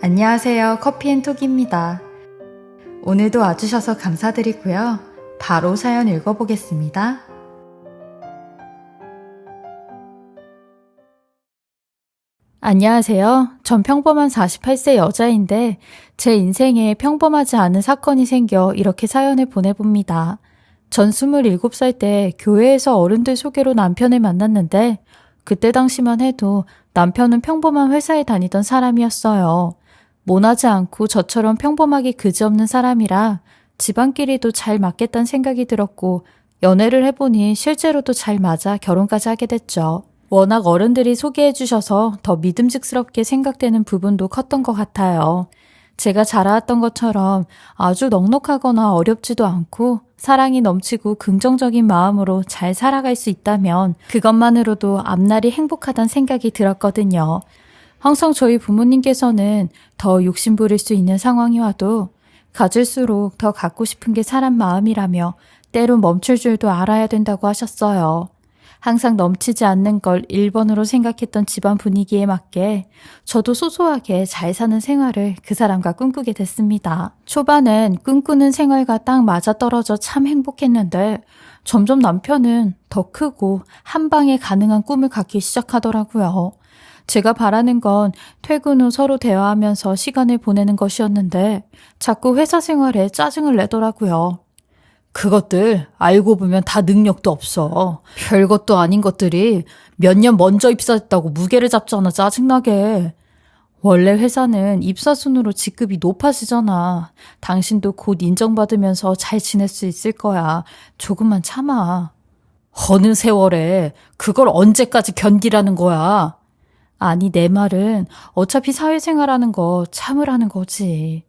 안녕하세요. 커피앤톡입니다. 오늘도 와주셔서 감사드리고요. 바로 사연 읽어보겠습니다. 안녕하세요. 전 평범한 48세 여자인데 제 인생에 평범하지 않은 사건이 생겨 이렇게 사연을 보내봅니다. 전 27살 때 교회에서 어른들 소개로 남편을 만났는데 그때 당시만 해도 남편은 평범한 회사에 다니던 사람이었어요. 모나지 않고 저처럼 평범하게 그지없는 사람이라 집안끼리도 잘 맞겠다는 생각이 들었고 연애를 해보니 실제로도 잘 맞아 결혼까지 하게 됐죠. 워낙 어른들이 소개해 주셔서 더 믿음직스럽게 생각되는 부분도 컸던 것 같아요. 제가 자라왔던 것처럼 아주 넉넉하거나 어렵지도 않고 사랑이 넘치고 긍정적인 마음으로 잘 살아갈 수 있다면 그것만으로도 앞날이 행복하다는 생각이 들었거든요. 항상 저희 부모님께서는 더 욕심부릴 수 있는 상황이 와도 가질수록 더 갖고 싶은 게 사람 마음이라며 때로 멈출 줄도 알아야 된다고 하셨어요. 항상 넘치지 않는 걸 1번으로 생각했던 집안 분위기에 맞게 저도 소소하게 잘 사는 생활을 그 사람과 꿈꾸게 됐습니다. 초반엔 꿈꾸는 생활과 딱 맞아떨어져 참 행복했는데 점점 남편은 더 크고 한 방에 가능한 꿈을 갖기 시작하더라고요. 제가 바라는 건 퇴근 후 서로 대화하면서 시간을 보내는 것이었는데 자꾸 회사 생활에 짜증을 내더라고요. 그것들 알고 보면 다 능력도 없어. 별것도 아닌 것들이 몇 년 먼저 입사했다고 무게를 잡잖아, 짜증나게. 원래 회사는 입사 순으로 직급이 높아지잖아. 당신도 곧 인정받으면서 잘 지낼 수 있을 거야. 조금만 참아. 어느 세월에 그걸 언제까지 견디라는 거야? 아니, 내 말은 어차피 사회생활하는 거 참으라는 거지.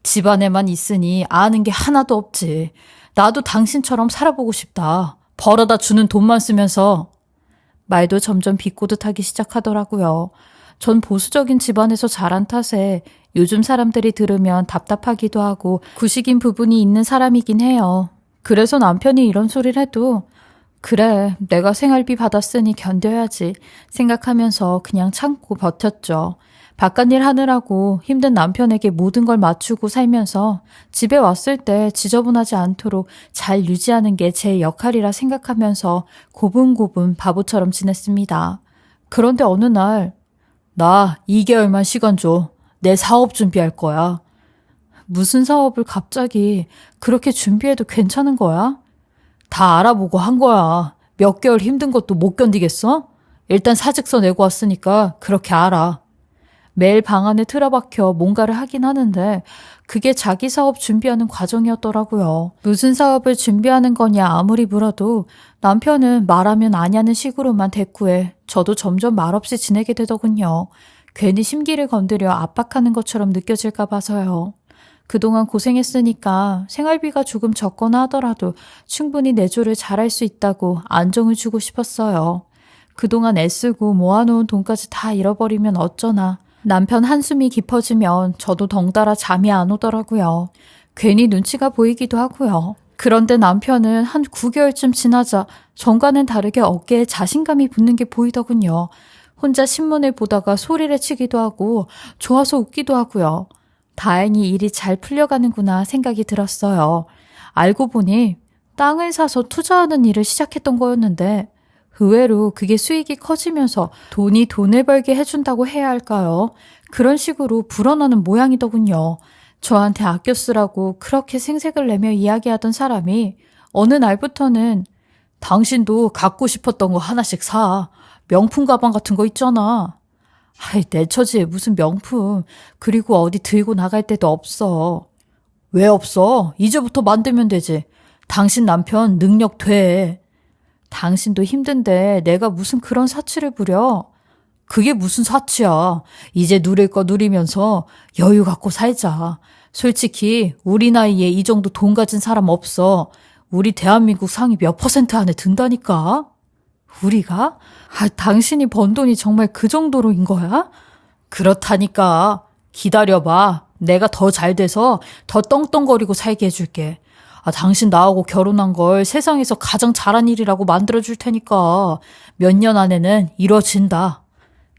집안에만 있으니 아는 게 하나도 없지. 나도 당신처럼 살아보고 싶다. 벌어다 주는 돈만 쓰면서. 말도 점점 비꼬듯하기 시작하더라고요. 전 보수적인 집안에서 자란 탓에 요즘 사람들이 들으면 답답하기도 하고 구식인 부분이 있는 사람이긴 해요. 그래서 남편이 이런 소리를 해도 그래, 내가 생활비 받았으니 견뎌야지 생각하면서 그냥 참고 버텼죠. 바깥일 하느라고 힘든 남편에게 모든 걸 맞추고 살면서 집에 왔을 때 지저분하지 않도록 잘 유지하는 게 제 역할이라 생각하면서 고분고분 바보처럼 지냈습니다. 그런데 어느 날 나 2개월만 시간 줘. 내 사업 준비할 거야. 무슨 사업을 갑자기 그렇게 준비해도 괜찮은 거야? 다 알아보고 한 거야. 몇 개월 힘든 것도 못 견디겠어? 일단 사직서 내고 왔으니까 그렇게 알아. 매일 방 안에 틀어박혀 뭔가를 하긴 하는데 그게 자기 사업 준비하는 과정이었더라고요. 무슨 사업을 준비하는 거냐 아무리 물어도 남편은 말하면 아냐는 식으로만 대꾸해 저도 점점 말없이 지내게 되더군요. 괜히 심기를 건드려 압박하는 것처럼 느껴질까 봐서요. 그동안 고생했으니까 생활비가 조금 적거나 하더라도 충분히 내조를 잘할 수 있다고 안정을 주고 싶었어요. 그동안 애쓰고 모아놓은 돈까지 다 잃어버리면 어쩌나. 남편 한숨이 깊어지면 저도 덩달아 잠이 안 오더라고요. 괜히 눈치가 보이기도 하고요. 그런데 남편은 한 9개월쯤 지나자 전과는 다르게 어깨에 자신감이 붙는 게 보이더군요. 혼자 신문을 보다가 소리를 치기도 하고 좋아서 웃기도 하고요. 다행히 일이 잘 풀려가는구나 생각이 들었어요. 알고 보니 땅을 사서 투자하는 일을 시작했던 거였는데 의외로 그게 수익이 커지면서 돈이 돈을 벌게 해준다고 해야 할까요? 그런 식으로 불어나는 모양이더군요. 저한테 아껴 쓰라고 그렇게 생색을 내며 이야기하던 사람이 어느 날부터는 당신도 갖고 싶었던 거 하나씩 사. 명품 가방 같은 거 있잖아. 아이, 내 처지에 무슨 명품. 그리고 어디 들고 나갈 데도 없어. 왜 없어? 이제부터 만들면 되지. 당신 남편 능력 돼. 당신도 힘든데 내가 무슨 그런 사치를 부려? 그게 무슨 사치야. 이제 누릴 거 누리면서 여유 갖고 살자. 솔직히 우리 나이에 이 정도 돈 가진 사람 없어. 우리 대한민국 상위 몇 % 안에 든다니까. 우리가? 당신이 번 돈이 정말 그 정도로인 거야? 그렇다니까. 기다려봐. 내가 더 잘 돼서 더 떵떵거리고 살게 해줄게. 당신 나하고 결혼한 걸 세상에서 가장 잘한 일이라고 만들어줄 테니까 몇 년 안에는 이뤄진다.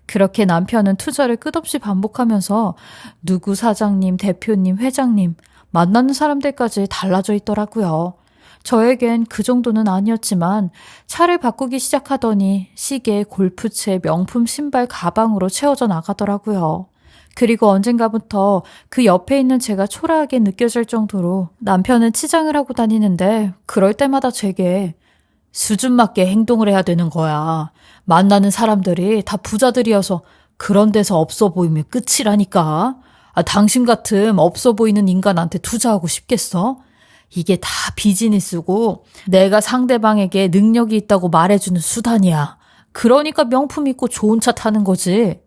그렇게 남편은 투자를 끝없이 반복하면서 누구 사장님, 대표님, 회장님, 만나는 사람들까지 달라져 있더라고요. 저에겐 그 정도는 아니었지만 차를 바꾸기 시작하더니 시계, 골프채, 명품 신발, 가방으로 채워져 나가더라고요. 그리고 언젠가부터 그 옆에 있는 제가 초라하게 느껴질 정도로 남편은 치장을 하고 다니는데 그럴 때마다 제게 수준 맞게 행동을 해야 되는 거야. 만나는 사람들이 다 부자들이어서 그런 데서 없어 보이면 끝이라니까. 당신 같은 없어 보이는 인간한테 투자하고 싶겠어? 이게 다 비즈니스고 내가 상대방에게 능력이 있다고 말해주는 수단이야. 그러니까 명품 있고 좋은 차 타는 거지.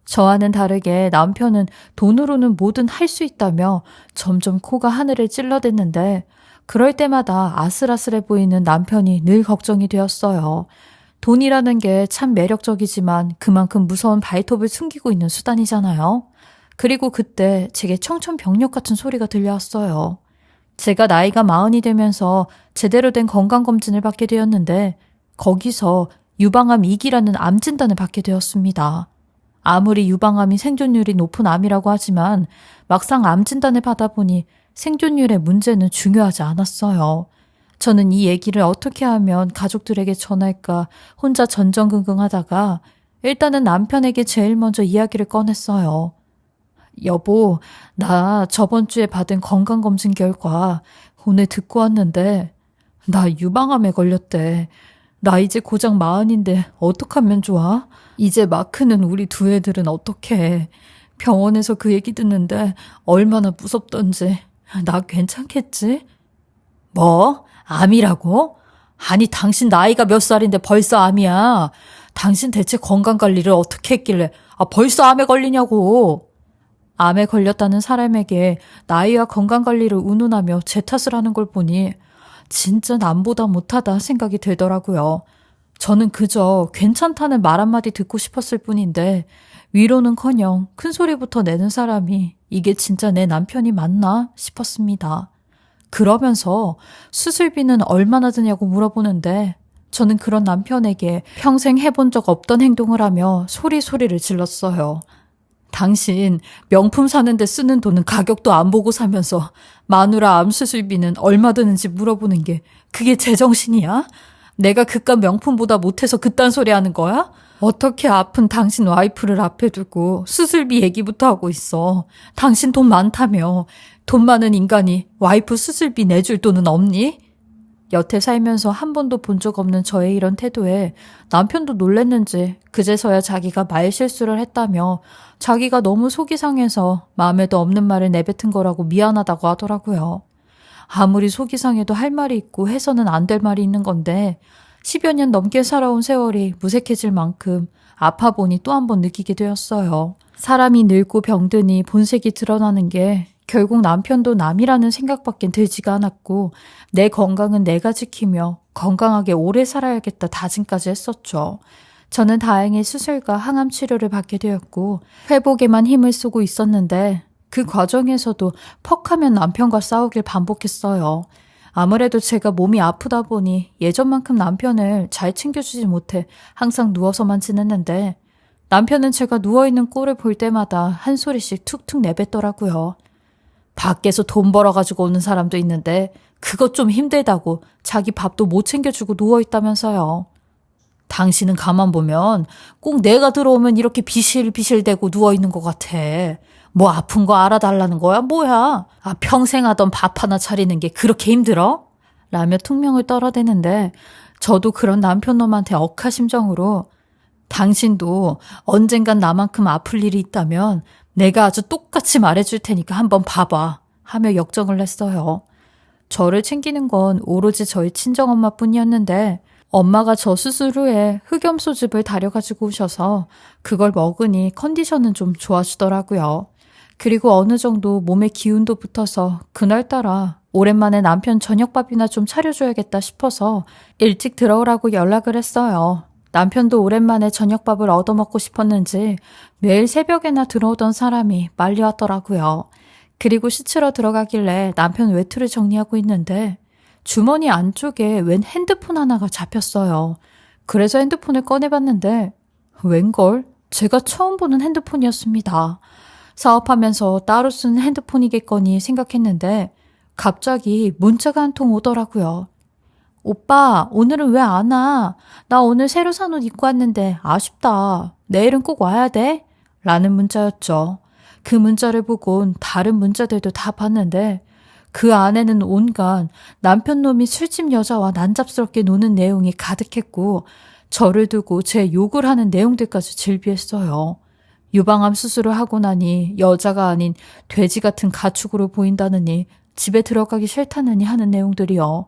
저와는 다르게 남편은 돈으로는 뭐든 할 수 있다며 점점 코가 하늘을 찔러댔는데 그럴 때마다 아슬아슬해 보이는 남편이 늘 걱정이 되었어요. 돈이라는 게 참 매력적이지만 그만큼 무서운 발톱을 숨기고 있는 수단이잖아요. 그리고 그때 제게 청천벽력 같은 소리가 들려왔어요. 제가 나이가 40이 되면서 제대로 된 건강검진을 받게 되었는데 거기서 유방암 2기라는 암 진단을 받게 되었습니다. 아무리 유방암이 생존율이 높은 암이라고 하지만 막상 암 진단을 받아보니 생존율의 문제는 중요하지 않았어요. 저는 이 얘기를 어떻게 하면 가족들에게 전할까 혼자 전전긍긍하다가 일단은 남편에게 제일 먼저 이야기를 꺼냈어요. 여보, 나 저번 주에 받은 건강검진 결과 오늘 듣고 왔는데 나 유방암에 걸렸대. 나 이제 고작 40인데 어떡하면 좋아? 이제 마크는 우리 두 애들은 어떡해. 병원에서 그 얘기 듣는데 얼마나 무섭던지. 나 괜찮겠지? 뭐? 암이라고? 아니 당신 나이가 몇 살인데 벌써 암이야. 당신 대체 건강관리를 어떻게 했길래 벌써 암에 걸리냐고. 암에 걸렸다는 사람에게 나이와 건강관리를 운운하며 제 탓을 하는 걸 보니 진짜 남보다 못하다 생각이 들더라고요. 저는 그저 괜찮다는 말 한마디 듣고 싶었을 뿐인데 위로는커녕 큰 소리부터 내는 사람이 이게 진짜 내 남편이 맞나 싶었습니다. 그러면서 수술비는 얼마나 드냐고 물어보는데 저는 그런 남편에게 평생 해본 적 없던 행동을 하며 소리를 질렀어요. 당신 명품 사는데 쓰는 돈은 가격도 안 보고 사면서 마누라 암 수술비는 얼마 드는지 물어보는 게 그게 제정신이야? 내가 그깟 명품보다 못해서 그딴 소리 하는 거야? 어떻게 아픈 당신 와이프를 앞에 두고 수술비 얘기부터 하고 있어. 당신 돈 많다며. 돈 많은 인간이 와이프 수술비 내줄 돈은 없니? 여태 살면서 한 번도 본 적 없는 저의 이런 태도에 남편도 놀랬는지 그제서야 자기가 말 실수를 했다며 자기가 너무 속이 상해서 마음에도 없는 말을 내뱉은 거라고 미안하다고 하더라고요. 아무리 속이 상해도 할 말이 있고 해서는 안 될 말이 있는 건데 10여 년 넘게 살아온 세월이 무색해질 만큼 아파 보니 또 한 번 느끼게 되었어요. 사람이 늙고 병드니 본색이 드러나는 게 결국 남편도 남이라는 생각밖엔 들지가 않았고 내 건강은 내가 지키며 건강하게 오래 살아야겠다 다짐까지 했었죠. 저는 다행히 수술과 항암 치료를 받게 되었고 회복에만 힘을 쓰고 있었는데 그 과정에서도 퍽하면 남편과 싸우길 반복했어요. 아무래도 제가 몸이 아프다 보니 예전만큼 남편을 잘 챙겨주지 못해 항상 누워서만 지냈는데 남편은 제가 누워있는 꼴을 볼 때마다 한 소리씩 툭툭 내뱉더라고요. 밖에서 돈 벌어가지고 오는 사람도 있는데 그것 좀 힘들다고 자기 밥도 못 챙겨주고 누워있다면서요. 당신은 가만 보면 꼭 내가 들어오면 이렇게 비실비실대고 누워있는 것 같아. 뭐 아픈 거 알아달라는 거야? 뭐야? 평생 하던 밥 하나 차리는 게 그렇게 힘들어? 라며 퉁명을 떨어대는데 저도 그런 남편놈한테 억하심정으로 당신도 언젠간 나만큼 아플 일이 있다면 내가 아주 똑같이 말해줄 테니까 한번 봐봐 하며 역정을 냈어요. 저를 챙기는 건 오로지 저희 친정엄마뿐이었는데 엄마가 저 수술 후에 흑염소즙을 다려가지고 오셔서 그걸 먹으니 컨디션은 좀 좋아지더라고요. 그리고 어느 정도 몸에 기운도 붙어서 그날따라 오랜만에 남편 저녁밥이나 좀 차려줘야겠다 싶어서 일찍 들어오라고 연락을 했어요. 남편도 오랜만에 저녁밥을 얻어먹고 싶었는지 매일 새벽에나 들어오던 사람이 빨리 왔더라고요. 그리고 씻으러 들어가길래 남편 외투를 정리하고 있는데 주머니 안쪽에 웬 핸드폰 하나가 잡혔어요. 그래서 핸드폰을 꺼내봤는데 웬걸? 제가 처음 보는 핸드폰이었습니다. 사업하면서 따로 쓰는 핸드폰이겠거니 생각했는데 갑자기 문자가 한 통 오더라고요. 오빠, 오늘은 왜 안 와? 나 오늘 새로 산 옷 입고 왔는데 아쉽다. 내일은 꼭 와야 돼? 라는 문자였죠. 그 문자를 보곤 다른 문자들도 다 봤는데 그 안에는 온갖 남편 놈이 술집 여자와 난잡스럽게 노는 내용이 가득했고 저를 두고 제 욕을 하는 내용들까지 질비했어요. 유방암 수술을 하고 나니 여자가 아닌 돼지 같은 가축으로 보인다느니 집에 들어가기 싫다느니 하는 내용들이요.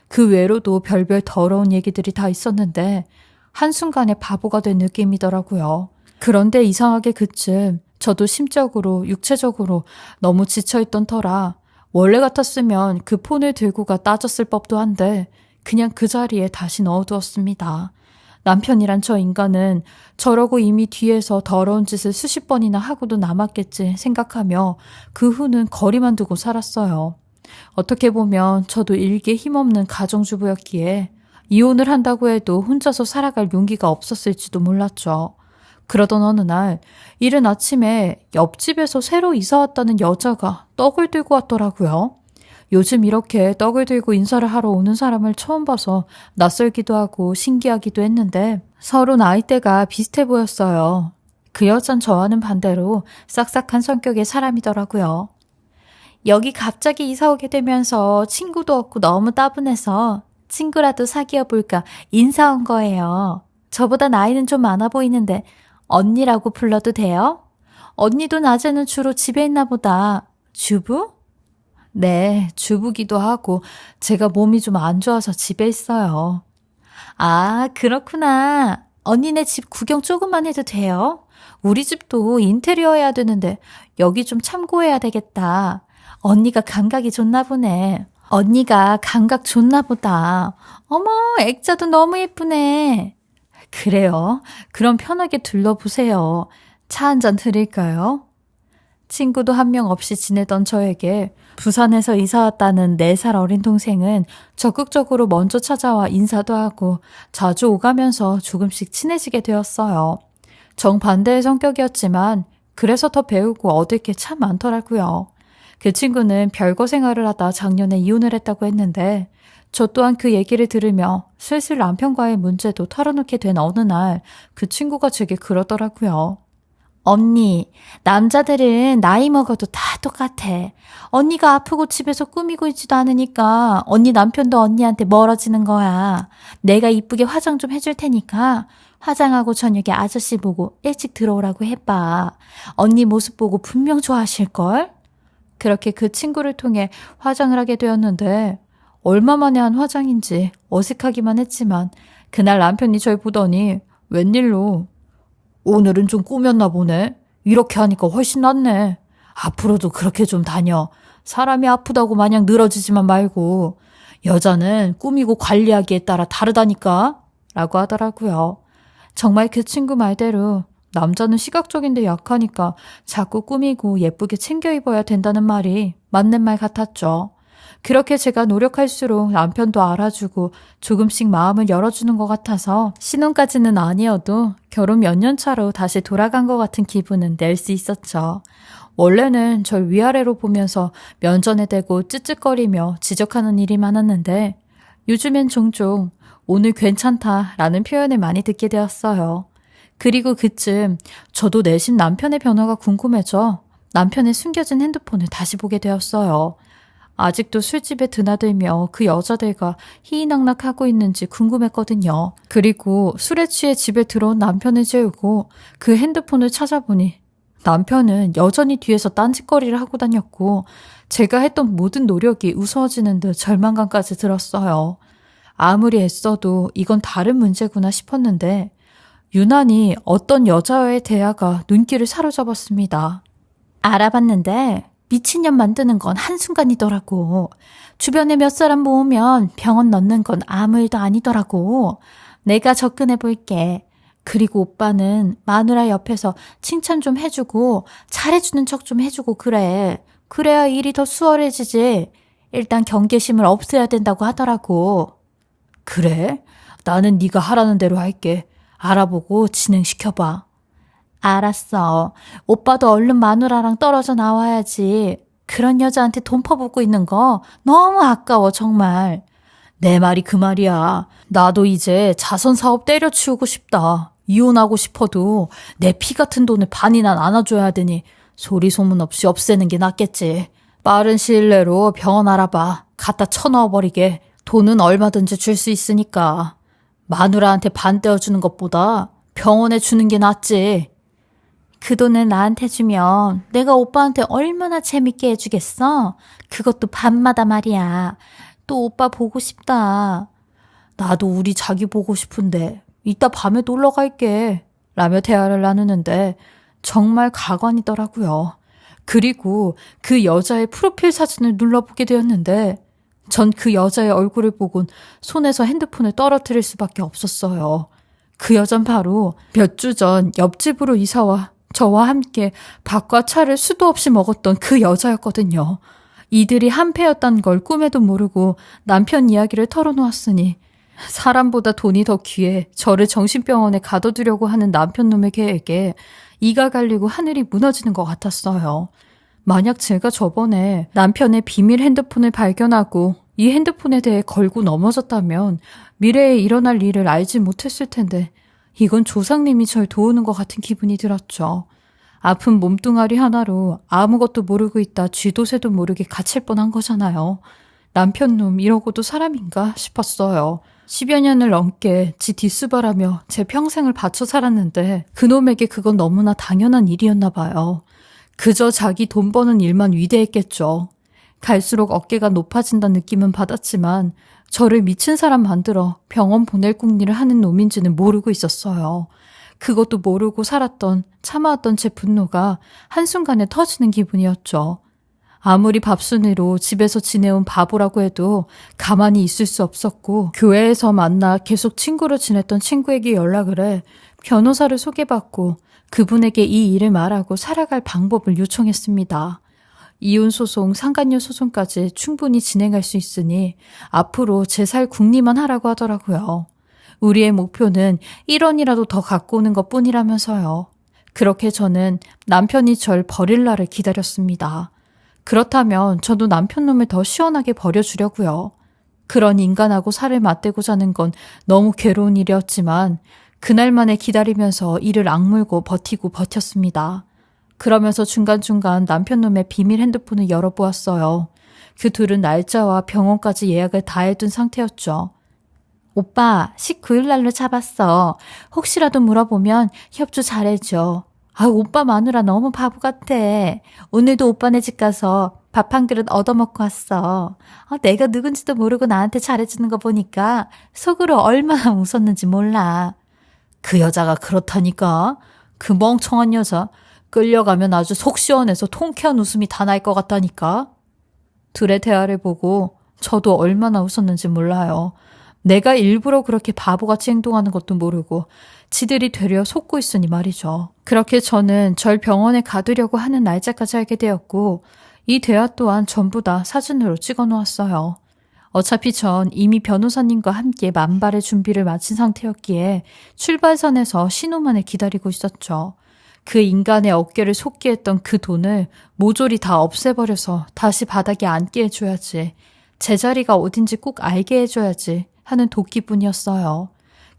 그 외로도 별별 더러운 얘기들이 다 있었는데 한순간에 바보가 된 느낌이더라고요. 그런데 이상하게 그쯤 저도 심적으로 육체적으로 너무 지쳐있던 터라 원래 같았으면 그 폰을 들고가 따졌을 법도 한데 그냥 그 자리에 다시 넣어두었습니다. 남편이란 저 인간은 저러고 이미 뒤에서 더러운 짓을 수십 번이나 하고도 남았겠지 생각하며 그 후는 거리만 두고 살았어요. 어떻게 보면 저도 일개 힘없는 가정주부였기에 이혼을 한다고 해도 혼자서 살아갈 용기가 없었을지도 몰랐죠. 그러던 어느 날 이른 아침에 옆집에서 새로 이사 왔다는 여자가 떡을 들고 왔더라고요. 요즘 이렇게 떡을 들고 인사를 하러 오는 사람을 처음 봐서 낯설기도 하고 신기하기도 했는데 서로 나이대가 비슷해 보였어요. 그 여잔 저와는 반대로 싹싹한 성격의 사람이더라고요. 여기 갑자기 이사 오게 되면서 친구도 없고 너무 따분해서 친구라도 사귀어 볼까 인사 온 거예요. 저보다 나이는 좀 많아 보이는데 언니라고 불러도 돼요? 언니도 낮에는 주로 집에 있나 보다. 주부? 네, 주부기도 하고 제가 몸이 좀 안 좋아서 집에 있어요. 아, 그렇구나. 언니네 집 구경 조금만 해도 돼요? 우리 집도 인테리어 해야 되는데 여기 좀 참고해야 되겠다. 언니가 감각이 좋나 보네. 언니가 감각 좋나 보다. 어머, 액자도 너무 예쁘네. 그래요. 그럼 편하게 둘러보세요. 차 한 잔 드릴까요? 친구도 한 명 없이 지내던 저에게 부산에서 이사 왔다는 4살 어린 동생은 적극적으로 먼저 찾아와 인사도 하고 자주 오가면서 조금씩 친해지게 되었어요. 정반대의 성격이었지만 그래서 더 배우고 얻을 게 참 많더라고요. 그 친구는 별거 생활을 하다 작년에 이혼을 했다고 했는데 저 또한 그 얘기를 들으며 슬슬 남편과의 문제도 털어놓게 된 어느 날 그 친구가 제게 그러더라고요. 언니, 남자들은 나이 먹어도 다 똑같아. 언니가 아프고 집에서 꾸미고 있지도 않으니까 언니 남편도 언니한테 멀어지는 거야. 내가 이쁘게 화장 좀 해줄 테니까 화장하고 저녁에 아저씨 보고 일찍 들어오라고 해봐. 언니 모습 보고 분명 좋아하실걸? 그렇게 그 친구를 통해 화장을 하게 되었는데 얼마 만에 한 화장인지 어색하기만 했지만 그날 남편이 절 보더니 웬일로 오늘은 좀 꾸몄나 보네. 이렇게 하니까 훨씬 낫네. 앞으로도 그렇게 좀 다녀. 사람이 아프다고 마냥 늘어지지만 말고 여자는 꾸미고 관리하기에 따라 다르다니까 라고 하더라고요. 정말 그 친구 말대로 남자는 시각적인데 약하니까 자꾸 꾸미고 예쁘게 챙겨 입어야 된다는 말이 맞는 말 같았죠. 그렇게 제가 노력할수록 남편도 알아주고 조금씩 마음을 열어주는 것 같아서 신혼까지는 아니어도 결혼 몇 년 차로 다시 돌아간 것 같은 기분은 낼 수 있었죠. 원래는 절 위아래로 보면서 면전에 대고 쯧쯧거리며 지적하는 일이 많았는데 요즘엔 종종 오늘 괜찮다라는 표현을 많이 듣게 되었어요. 그리고 그쯤 저도 내심 남편의 변화가 궁금해져 남편의 숨겨진 핸드폰을 다시 보게 되었어요. 아직도 술집에 드나들며 그 여자들과 희희낙낙하고 있는지 궁금했거든요. 그리고 술에 취해 집에 들어온 남편을 재우고 그 핸드폰을 찾아보니 남편은 여전히 뒤에서 딴짓거리를 하고 다녔고 제가 했던 모든 노력이 우스워지는 듯 절망감까지 들었어요. 아무리 애써도 이건 다른 문제구나 싶었는데 유난히 어떤 여자와의 대화가 눈길을 사로잡았습니다. 알아봤는데 미친년 만드는 건 한순간이더라고. 주변에 몇 사람 모으면 병원 넣는 건 아무 일도 아니더라고. 내가 접근해 볼게. 그리고 오빠는 마누라 옆에서 칭찬 좀 해주고 잘해주는 척 좀 해주고 그래. 그래야 일이 더 수월해지지. 일단 경계심을 없애야 된다고 하더라고. 그래? 나는 네가 하라는 대로 할게. 알아보고 진행시켜봐. 알았어. 오빠도 얼른 마누라랑 떨어져 나와야지. 그런 여자한테 돈 퍼붓고 있는 거 너무 아까워, 정말. 내 말이 그 말이야. 나도 이제 자선 사업 때려치우고 싶다. 이혼하고 싶어도 내 피 같은 돈을 반이나 나눠줘야 되니 소리 소문 없이 없애는 게 낫겠지. 빠른 시일 내로 병원 알아봐. 갖다 쳐넣어버리게. 돈은 얼마든지 줄 수 있으니까. 마누라한테 반 떼어주는 것보다 병원에 주는 게 낫지. 그 돈을 나한테 주면 내가 오빠한테 얼마나 재밌게 해주겠어? 그것도 밤마다 말이야. 또 오빠 보고 싶다. 나도 우리 자기 보고 싶은데 이따 밤에 놀러 갈게. 라며 대화를 나누는데 정말 가관이더라고요. 그리고 그 여자의 프로필 사진을 눌러보게 되었는데 전 그 여자의 얼굴을 보곤 손에서 핸드폰을 떨어뜨릴 수밖에 없었어요. 그 여잔 바로 몇 주 전 옆집으로 이사와 저와 함께 밥과 차를 수도 없이 먹었던 그 여자였거든요. 이들이 한패였단 걸 꿈에도 모르고 남편 이야기를 털어놓았으니 사람보다 돈이 더 귀해 저를 정신병원에 가둬두려고 하는 남편놈의 계획에 이가 갈리고 하늘이 무너지는 것 같았어요. 만약 제가 저번에 남편의 비밀 핸드폰을 발견하고 이 핸드폰에 대해 걸고 넘어졌다면 미래에 일어날 일을 알지 못했을 텐데 이건 조상님이 절 도우는 것 같은 기분이 들었죠. 아픈 몸뚱아리 하나로 아무것도 모르고 있다 쥐도 새도 모르게 갇힐 뻔한 거잖아요. 남편놈 이러고도 사람인가 싶었어요. 10여 년을 넘게 지 뒷수발하며 제 평생을 바쳐 살았는데 그놈에게 그건 너무나 당연한 일이었나 봐요. 그저 자기 돈 버는 일만 위대했겠죠. 갈수록 어깨가 높아진다는 느낌은 받았지만 저를 미친 사람 만들어 병원 보낼 궁리를 하는 놈인지는 모르고 있었어요. 그것도 모르고 살았던 참아왔던 제 분노가 한순간에 터지는 기분이었죠. 아무리 밥순이로 집에서 지내온 바보라고 해도 가만히 있을 수 없었고 교회에서 만나 계속 친구로 지냈던 친구에게 연락을 해 변호사를 소개받고 그분에게 이 일을 말하고 살아갈 방법을 요청했습니다. 이혼소송, 상간녀 소송까지 충분히 진행할 수 있으니 앞으로 제 살 궁리만 하라고 하더라고요. 우리의 목표는 1원이라도 더 갖고 오는 것뿐이라면서요. 그렇게 저는 남편이 절 버릴 날을 기다렸습니다. 그렇다면 저도 남편놈을 더 시원하게 버려주려고요. 그런 인간하고 살을 맞대고 자는 건 너무 괴로운 일이었지만 그날만에 기다리면서 이를 악물고 버티고 버텼습니다. 그러면서 중간중간 남편놈의 비밀 핸드폰을 열어보았어요. 그 둘은 날짜와 병원까지 예약을 다 해둔 상태였죠. 오빠, 19일 날로 잡았어. 혹시라도 물어보면 협조 잘해줘. 아, 오빠 마누라 너무 바보 같아. 오늘도 오빠네 집 가서 밥 한 그릇 얻어먹고 왔어. 내가 누군지도 모르고 나한테 잘해주는 거 보니까 속으로 얼마나 웃었는지 몰라. 그 여자가 그렇다니까. 그 멍청한 여자. 끌려가면 아주 속 시원해서 통쾌한 웃음이 다 날 것 같다니까. 둘의 대화를 보고 저도 얼마나 웃었는지 몰라요. 내가 일부러 그렇게 바보같이 행동하는 것도 모르고 지들이 되려 속고 있으니 말이죠. 그렇게 저는 절 병원에 가두려고 하는 날짜까지 알게 되었고 이 대화 또한 전부 다 사진으로 찍어 놓았어요. 어차피 전 이미 변호사님과 함께 만발의 준비를 마친 상태였기에 출발선에서 신호만을 기다리고 있었죠. 그 인간의 어깨를 솟게 했던 그 돈을 모조리 다 없애버려서 다시 바닥에 앉게 해줘야지. 제자리가 어딘지 꼭 알게 해줘야지 하는 도끼뿐이었어요.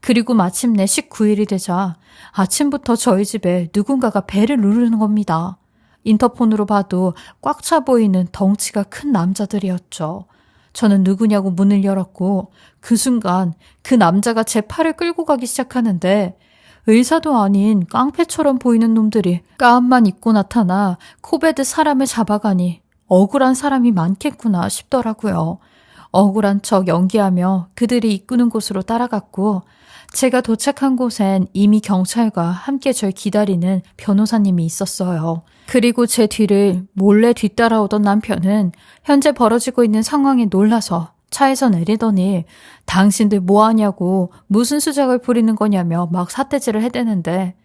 그리고 마침내 19일이 되자 아침부터 저희 집에 누군가가 벨을 누르는 겁니다. 인터폰으로 봐도 꽉 차 보이는 덩치가 큰 남자들이었죠. 저는 누구냐고 문을 열었고 그 순간 그 남자가 제 팔을 끌고 가기 시작하는데 의사도 아닌 깡패처럼 보이는 놈들이 가운만 입고 나타나 코베드 사람을 잡아가니 억울한 사람이 많겠구나 싶더라고요. 억울한 척 연기하며 그들이 이끄는 곳으로 따라갔고 제가 도착한 곳엔 이미 경찰과 함께 절 기다리는 변호사님이 있었어요. 그리고 제 뒤를 몰래 뒤따라오던 남편은 현재 벌어지고 있는 상황에 놀라서 차에서 내리더니 당신들 뭐하냐고 무슨 수작을 부리는 거냐며 막 삿대질을 해대는데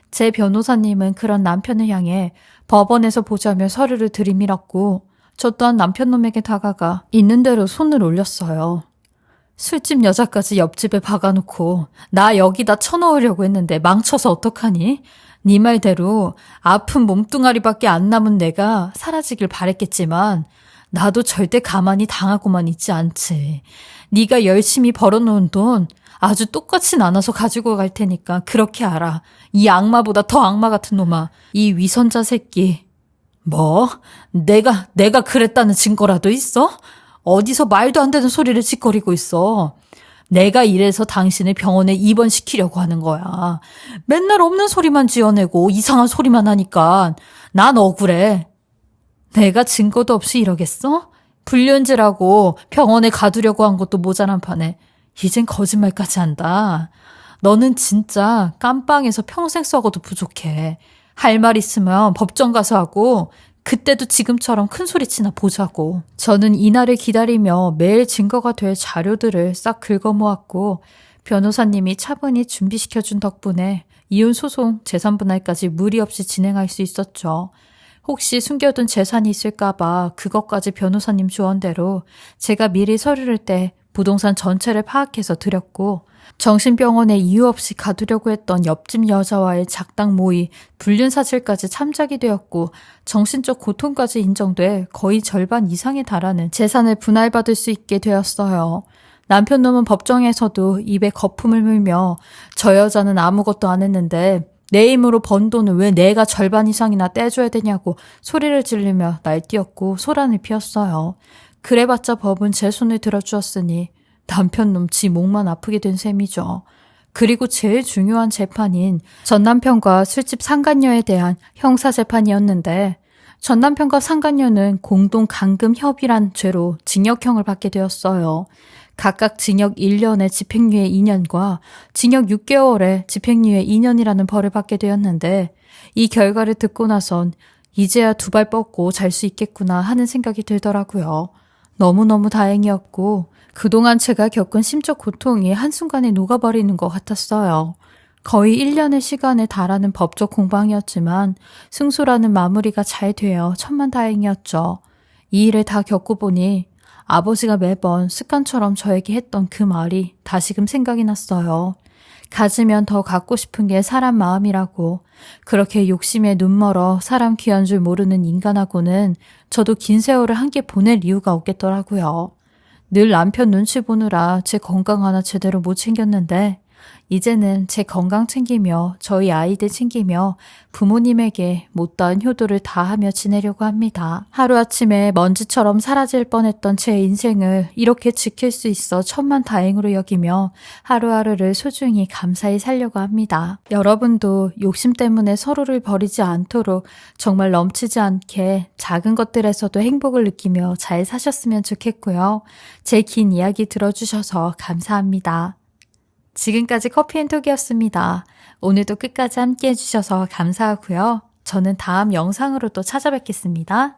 제 변호사님은 그런 남편을 향해 법원에서 보자며 서류를 들이밀었고 저 또한 남편놈에게 다가가 있는 대로 손을 올렸어요. 술집 여자까지 옆집에 박아놓고 나 여기다 쳐넣으려고 했는데 망쳐서 어떡하니? 네 말대로 아픈 몸뚱아리밖에 안 남은 내가 사라지길 바랬겠지만 나도 절대 가만히 당하고만 있지 않지. 네가 열심히 벌어놓은 돈 아주 똑같이 나눠서 가지고 갈 테니까 그렇게 알아. 이 악마보다 더 악마 같은 놈아. 이 위선자 새끼. 뭐? 내가 그랬다는 증거라도 있어? 어디서 말도 안 되는 소리를 짓거리고 있어. 내가 이래서 당신을 병원에 입원시키려고 하는 거야. 맨날 없는 소리만 지어내고 이상한 소리만 하니까 난 억울해. 내가 증거도 없이 이러겠어? 불륜죄라고 병원에 가두려고 한 것도 모자란 판에 이젠 거짓말까지 한다. 너는 진짜 깜빵에서 평생 썩어도 부족해. 할 말 있으면 법정 가서 하고 그때도 지금처럼 큰 소리치나 보자고. 저는 이날을 기다리며 매일 증거가 될 자료들을 싹 긁어모았고 변호사님이 차분히 준비시켜준 덕분에 이혼소송 재산분할까지 무리 없이 진행할 수 있었죠. 혹시 숨겨둔 재산이 있을까봐 그것까지 변호사님 조언대로 제가 미리 서류를 떼 부동산 전체를 파악해서 드렸고 정신병원에 이유 없이 가두려고 했던 옆집 여자와의 작당 모의, 불륜 사실까지 참작이 되었고 정신적 고통까지 인정돼 거의 절반 이상에 달하는 재산을 분할받을 수 있게 되었어요. 남편 놈은 법정에서도 입에 거품을 물며 저 여자는 아무것도 안 했는데 내 힘으로 번 돈을 왜 내가 절반 이상이나 떼줘야 되냐고 소리를 지르며 날뛰었고 소란을 피웠어요. 그래봤자 법은 제 손을 들어주었으니 남편놈 지 목만 아프게 된 셈이죠. 그리고 제일 중요한 재판인 전남편과 술집 상간녀에 대한 형사재판이었는데 전남편과 상간녀는 공동 강금 협의란 죄로 징역형을 받게 되었어요. 각각 징역 1년에 집행유예 2년과 징역 6개월에 집행유예 2년이라는 벌을 받게 되었는데 이 결과를 듣고 나선 이제야 두 발 뻗고 잘 수 있겠구나 하는 생각이 들더라고요. 너무너무 다행이었고 그동안 제가 겪은 심적 고통이 한순간에 녹아버리는 것 같았어요. 거의 1년의 시간에 달하는 법적 공방이었지만 승소라는 마무리가 잘 되어 천만다행이었죠. 이 일을 다 겪고 보니 아버지가 매번 습관처럼 저에게 했던 그 말이 다시금 생각이 났어요. 가지면 더 갖고 싶은 게 사람 마음이라고. 그렇게 욕심에 눈멀어 사람 귀한 줄 모르는 인간하고는 저도 긴 세월을 함께 보낼 이유가 없겠더라고요. 늘 남편 눈치 보느라 제 건강 하나 제대로 못 챙겼는데 이제는 제 건강 챙기며 저희 아이들 챙기며 부모님에게 못다한 효도를 다하며 지내려고 합니다. 하루아침에 먼지처럼 사라질 뻔했던 제 인생을 이렇게 지킬 수 있어 천만다행으로 여기며 하루하루를 소중히 감사히 살려고 합니다. 여러분도 욕심 때문에 서로를 버리지 않도록 정말 넘치지 않게 작은 것들에서도 행복을 느끼며 잘 사셨으면 좋겠고요. 제 긴 이야기 들어주셔서 감사합니다. 지금까지 커피앤톡이었습니다. 오늘도 끝까지 함께 해주셔서 감사하고요. 저는 다음 영상으로 또 찾아뵙겠습니다.